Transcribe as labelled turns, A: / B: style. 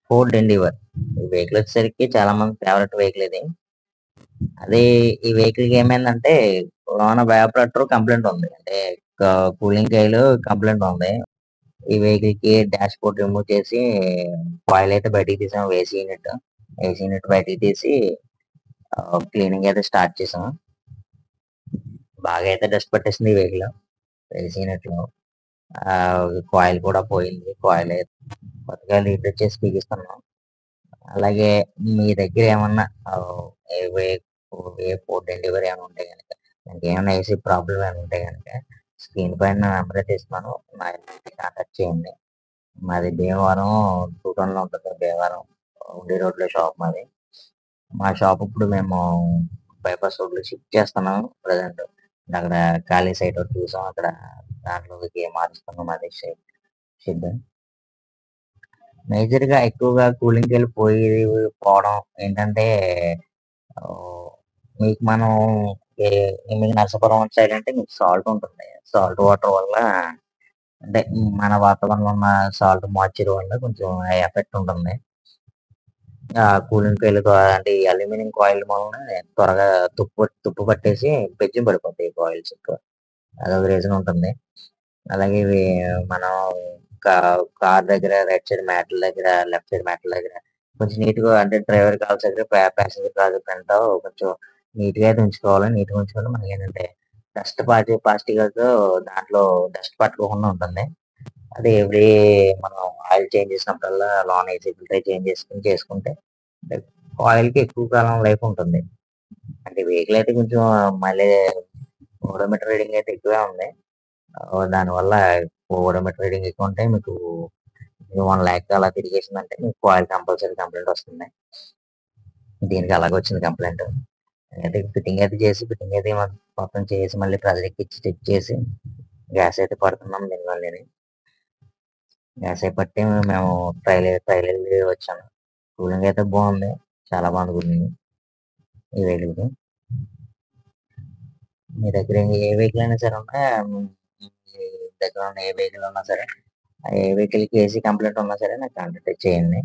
A: Ford endeavour. ఈ vehicle వచ్చేసరికి చాలా మంది ఫేవరెట్ వెహికల్ ఇది. అదే ఈ వెహికల్ ఏమైందంటే లోన వ్యాపరేటర్ కంప్లైంట్ ఉంది. అంటే కూలింగ్ కాయిల్ కంప్లైంట్ ఉంది. ఈ వెహికల్ కి డాష్ బోర్డ్ రిమూవ్ చేసి కాయిల్ అయితే బయటికి తీసాం. ఏసీ యూనిట్ బయటికి తీసి క్లీనింగ్ అయితే స్టార్ట్ చేసాం. బాగా అయితే డస్ట్ పట్టేసింది ఈ వెహికల్. ఏసీ యూనిట్ లో కాయిల్ కూడా పోయింది. కాయిల్ అయితే కొత్తగా రీప్లేస్ చేసి బిగిస్తున్నాం. అలాగే మీ దగ్గర ఏమన్నా ఏ వే- ఏ ఫుడ్ డెలివరీ ఏమైనా ఉంటే కనుక ఇంకేమైనా ఏసీ ప్రాబ్లం ఏమైనా ఉంటే కనుక స్క్రీన్ పైన నెంబర్ అయితే ఇస్తున్నాను. నా కాంటాక్ట్ చేయండి. మాది భీమవరం 2 టౌన్లో ఉంటుంది. భీమవరం ఉండి రోడ్లో షాప్ మాది. మా షాప్ ఇప్పుడు మేము బైపాస్ రోడ్లో షిఫ్ట్ చేస్తున్నాం ప్రజెంట్. అక్కడ ఖాళీ సైట్ ఒకటి చూసాం. అక్కడ దాంట్లోకి మారుస్తున్నాం అది షెడ్. మేజర్‌గా ఎక్కువగా కూలింగ్‌కెళ్ళిపోయి పోవడం ఏంటంటే ఆహ్, మీకు మనం ఏ మీకు నరసాపురం సైడ్ అంటే మీకు సాల్ట్ ఉంటుంది. సాల్ట్ వాటర్ వల్ల అంటే మన వాతావరణంలో ఉన్న సాల్ట్ మాయిశ్చర్ వల్ల కొంచెం ఎఫెక్ట్ ఉంటుంది. కూలింగ్ కాయిల్ అంటే ఈ అల్యూమినియం కాయిల్ వలన త్వరగా తుప్పు పట్టేసి బెజ్జం పడిపోతాయి కాయిల్స్ ఎక్కువ. అదొక రీజన్ ఉంటుంది. అలాగే ఇవి మనం కా కార్ దగ్గర రైట్ సైడ్ మ్యాట్ల దగ్గర, లెఫ్ట్ సైడ్ మ్యాట్ల దగ్గర కొంచెం నీట్‌గా అంటే డ్రైవర్ కావాల్సి దగ్గర ప్యాసింజర్ కాదు ఫ్రంట్ కొంచెం నీట్‌గా అయితే ఉంచుకోవాలి. నీట్‌గా ఉంచుకుంటే మనకేంటంటే డస్ట్ పార్టికల్స్ దాంట్లో డస్ట్ పట్టుకోకుండా ఉంటుంది. అది ఎవ్రీ మనం ఆయిల్ చేంజ్ చేసినప్పుడల్లా లోన ఏసీ ఫిల్టర్ చేంజ్ చేసుకుంటే ఆయిల్‌కి ఎక్కువ కాలం లైఫ్ ఉంటుంది. అంటే వెహికల్ అయితే కొంచెం మళ్ళీ ఓడోమీటర్ రీడింగ్ అయితే ఎక్కువే ఉంది. దానివల్ల ఓడోమీటర్ రీడింగ్ ఎక్కువ ఉంటే మీకు 1,00,000 అలా తిరిగేసిందంటే మీకు ఆయిల్ కంపల్సరీ కంప్లైంట్ వస్తుంది. దీనికి అలాగే వచ్చింది కంప్లైంట్. అయితే ఫిట్టింగ్ అయితే మొత్తం చేసి మళ్ళీ ప్రెజర్ ఎక్కిచ్చి చెక్ చేసి గ్యాస్ అయితే పడుతున్నాం దీనివల్లని. గ్యాస్ అయి పట్టి మేము ట్రైల్ వెళ్ళి వచ్చాను. కూలింగ్ అయితే బాగుంది. చాలా బాగుంది కూలింగ్ ఈ వెహికల్‌కి. మీ దగ్గర ఏ వెహికల్ అయినా సరే ఉన్నా మీ దగ్గర ఉన్న ఏ వెహికల్ ఉన్నా సరే, ఏ వెహికల్‌కి ఏసీ కంప్లైంట్ ఉన్నా సరే నాకు కాంటాక్ట్ చేయండి.